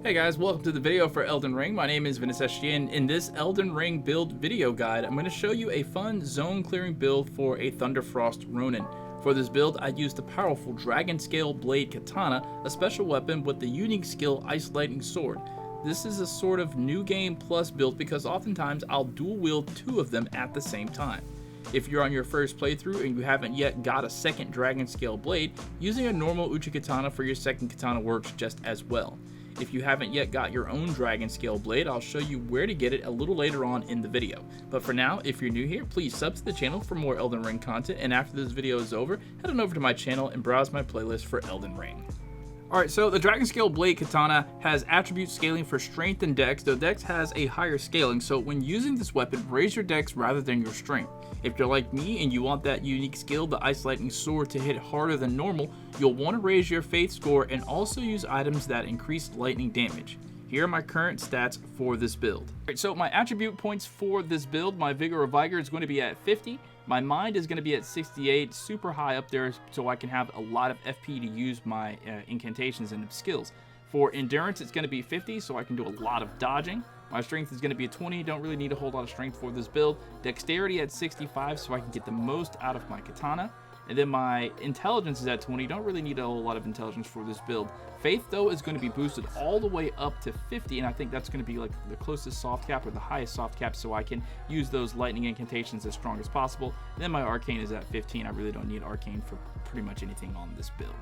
Hey guys, welcome to the video for Elden Ring. My name is Vince SG, and in this Elden Ring build video guide, I'm going to show you a fun zone clearing build for a Thunderfrost Ronin. For this build, I used the powerful Dragonscale Blade Katana, a special weapon with the unique skill Ice Lightning Sword. This is a sort of new game plus build because oftentimes I'll dual wield two of them at the same time. If you're on your first playthrough and you haven't yet got a second Dragonscale Blade, using a normal Uchi Katana for your second katana works just as well. If you haven't yet got your own Dragonscale Blade, I'll show you where to get it a little later on in the video. But for now, if you're new here, please sub to the channel for more Elden Ring content, and after this video is over, head on over to my channel and browse my playlist for Elden Ring. Alright, so the Dragonscale Blade Katana has attribute scaling for strength and dex, though dex has a higher scaling, so when using this weapon, raise your dex rather than your strength. If you're like me and you want that unique skill, the Ice Lightning Sword, to hit harder than normal, you'll want to raise your faith score and also use items that increase lightning damage. Here are my current stats for this build. Alright, so my attribute points for this build, my Vigor or Vigor is going to be at 50. My Mind is going to be at 68, super high up there, so I can have a lot of FP to use my incantations and skills. For Endurance, it's going to be 50, so I can do a lot of dodging. My Strength is going to be a 20, don't really need a whole lot of strength for this build. Dexterity at 65, so I can get the most out of my katana. And then my Intelligence is at 20, don't really need a whole lot of intelligence for this build. Faith, though, is going to be boosted all the way up to 50, and I think that's going to be like the closest soft cap or the highest soft cap, so I can use those lightning incantations as strong as possible. And then my Arcane is at 15, I really don't need Arcane for pretty much anything on this build.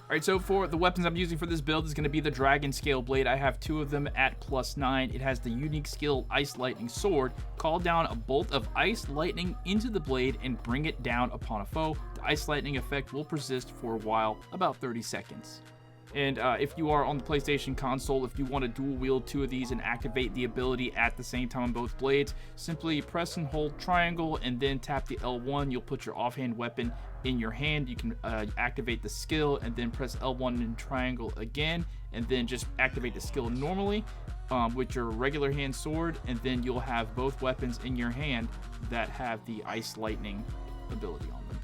Alright, so for the weapons I'm using for this build is going to be the Dragonscale Blade. I have two of them at +9. It has the unique skill Ice Lightning Sword. Call down a bolt of ice lightning into the blade and bring it down upon a foe. The ice lightning effect will persist for a while, about 30 seconds. And if you are on the PlayStation console, if you want to dual wield two of these and activate the ability at the same time on both blades, simply press and hold triangle and then tap the L1. You'll put your offhand weapon in your hand. You can activate the skill and then press L1 and triangle again, and then just activate the skill normally with your regular hand sword, and then you'll have both weapons in your hand that have the ice lightning ability on them.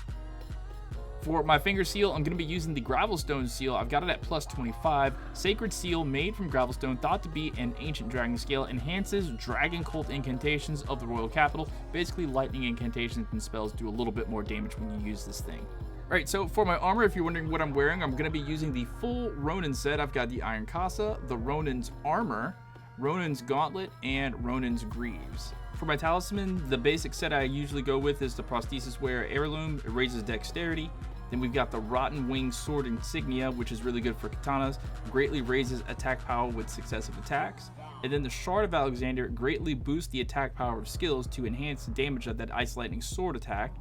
For my finger seal, I'm going to be using the Gravelstone seal. I've got it at +25. Sacred seal made from Gravelstone, thought to be an ancient dragon scale, enhances dragon cult incantations of the royal capital. Basically, lightning incantations and spells do a little bit more damage when you use this thing. Alright, so for my armor, if you're wondering what I'm wearing, I'm going to be using the full Ronin set. I've got the Iron Casa, the Ronin's armor, Ronin's gauntlet, and Ronin's greaves. For my talisman, the basic set I usually go with is the Prosthesis Wearer Heirloom. It raises dexterity. Then we've got the Rotten Wing Sword Insignia, which is really good for katanas, greatly raises attack power with successive attacks. And then the Shard of Alexander greatly boosts the attack power of skills to enhance the damage of that Ice Lightning Sword attack.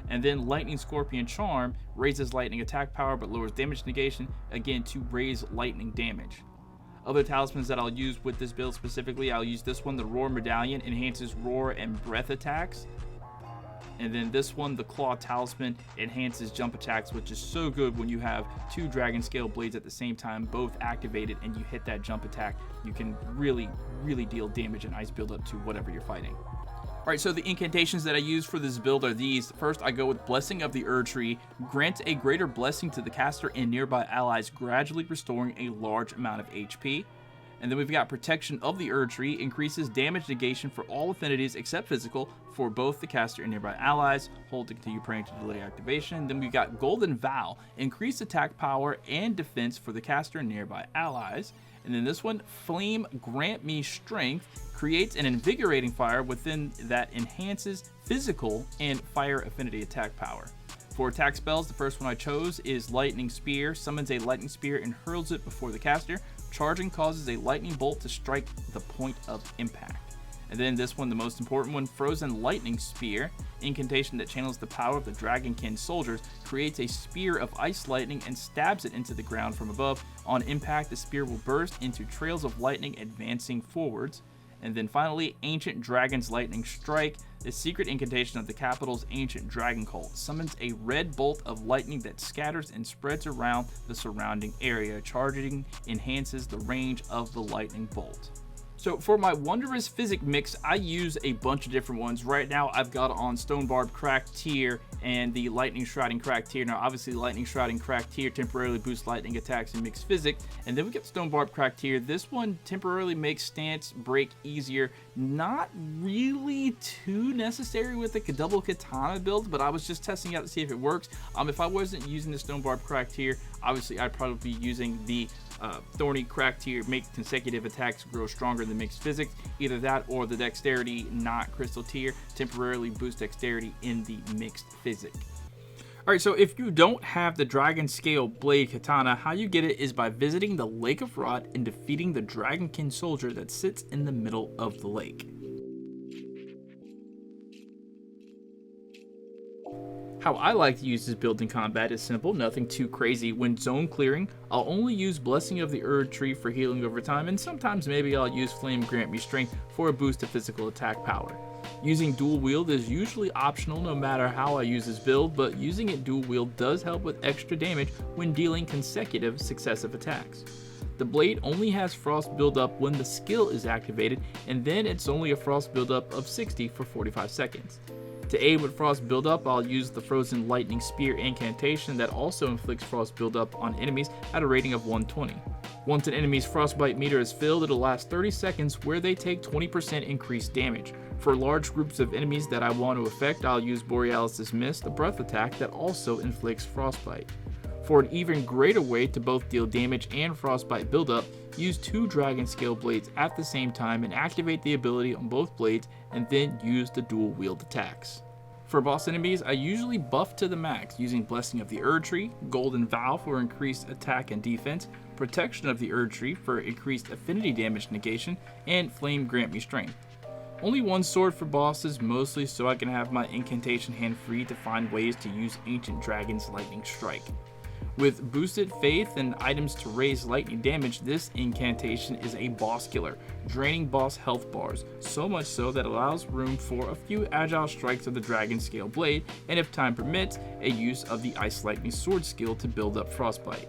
And then Lightning Scorpion Charm raises lightning attack power but lowers damage negation, again to raise lightning damage. Other talismans that I'll use with this build specifically, I'll use this one, the Roar Medallion, enhances roar and breath attacks. And then this one, the Claw Talisman, enhances jump attacks, which is so good when you have two Dragonscale Blades at the same time, both activated, and you hit that jump attack. You can really, really deal damage and ice build up to whatever you're fighting. Alright, so the incantations that I use for this build are these. First, I go with Blessing of the Erdtree. Grant a greater blessing to the caster and nearby allies, gradually restoring a large amount of HP. And then we've got Protection of the Erdtree, increases damage negation for all affinities except physical for both the caster and nearby allies. Hold to continue praying to delay activation. Then we've got Golden Vow, increase attack power and defense for the caster and nearby allies. And then this one, Flame Grant Me Strength, creates an invigorating fire within that enhances physical and fire affinity attack power. For attack spells, the first one I chose is Lightning Spear, summons a lightning spear and hurls it before the caster. Charging causes a lightning bolt to strike the point of impact. And then this one, the most important one, Frozen Lightning Spear, incantation that channels the power of the Dragonkin soldiers, creates a spear of ice lightning and stabs it into the ground from above. On impact, the spear will burst into trails of lightning advancing forwards. And then finally, Ancient Dragon's Lightning Strike, the secret incantation of the capital's ancient dragon cult, summons a red bolt of lightning that scatters and spreads around the surrounding area. Charging enhances the range of the lightning bolt. So for my Wondrous Physic mix, I use a bunch of different ones. Right now, I've got on Stone Barb Cracked Tier and the Lightning Shrouding Cracked Tier. Now, obviously, Lightning Shrouding Cracked Tier temporarily boosts lightning attacks and mixed physic. And then we get Stone Barb Cracked Tier. This one temporarily makes stance break easier. Not really too necessary with the double katana build, but I was just testing out to see if it works. If I wasn't using the Stone Barb Cracked Tier, obviously, I'd probably be using the Thorny Cracked Tier, make consecutive attacks grow stronger than mixed physics. Either that or the Dexterity not Crystal Tier, temporarily boost Dexterity in the mixed physic. Alright, so if you don't have the Dragonscale Blade Katana, how you get it is by visiting the Lake of Rot and defeating the Dragonkin soldier that sits in the middle of the lake. How I like to use this build in combat is simple, nothing too crazy. When zone clearing, I'll only use Blessing of the Erd Tree for healing over time, and sometimes maybe I'll use Flame Grant Me Strength for a boost to physical attack power. Using dual wield is usually optional no matter how I use this build, but using it dual wield does help with extra damage when dealing consecutive successive attacks. The blade only has frost buildup when the skill is activated, and then it's only a frost buildup of 60 for 45 seconds. To aid with frost buildup, I'll use the Frozen Lightning Spear incantation that also inflicts frost buildup on enemies at a rating of 120. Once an enemy's frostbite meter is filled, it'll last 30 seconds where they take 20% increased damage. For large groups of enemies that I want to affect, I'll use Borealis' Mist, a breath attack that also inflicts frostbite. For an even greater way to both deal damage and frostbite buildup, use 2 Dragonscale blades at the same time and activate the ability on both blades, and then use the dual wield attacks. For boss enemies, I usually buff to the max using Blessing of the Erd Tree, Golden Vow for increased attack and defense, Protection of the Erd Tree for increased affinity damage negation, and Flame Grant Me Strength. Only one sword for bosses, mostly so I can have my incantation hand free to find ways to use Ancient Dragon's Lightning Strike. With boosted faith and items to raise lightning damage, this incantation is a boss killer, draining boss health bars, so much so that it allows room for a few agile strikes of the Dragonscale blade, and if time permits, a use of the Ice Lightning sword skill to build up frostbite.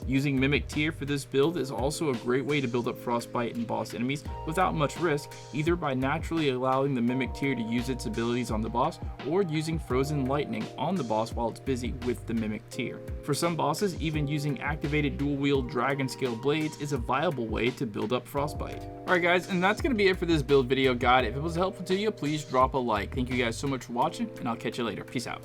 Using Mimic Tier for this build is also a great way to build up frostbite in boss enemies without much risk, either by naturally allowing the Mimic Tier to use its abilities on the boss, or using Frozen Lightning on the boss while it's busy with the Mimic Tier. For some bosses, even using activated dual-wield Dragonscale blades is a viable way to build up frostbite. Alright guys, and that's going to be it for this build video guide. If it was helpful to you, please drop a like. Thank you guys so much for watching, and I'll catch you later. Peace out.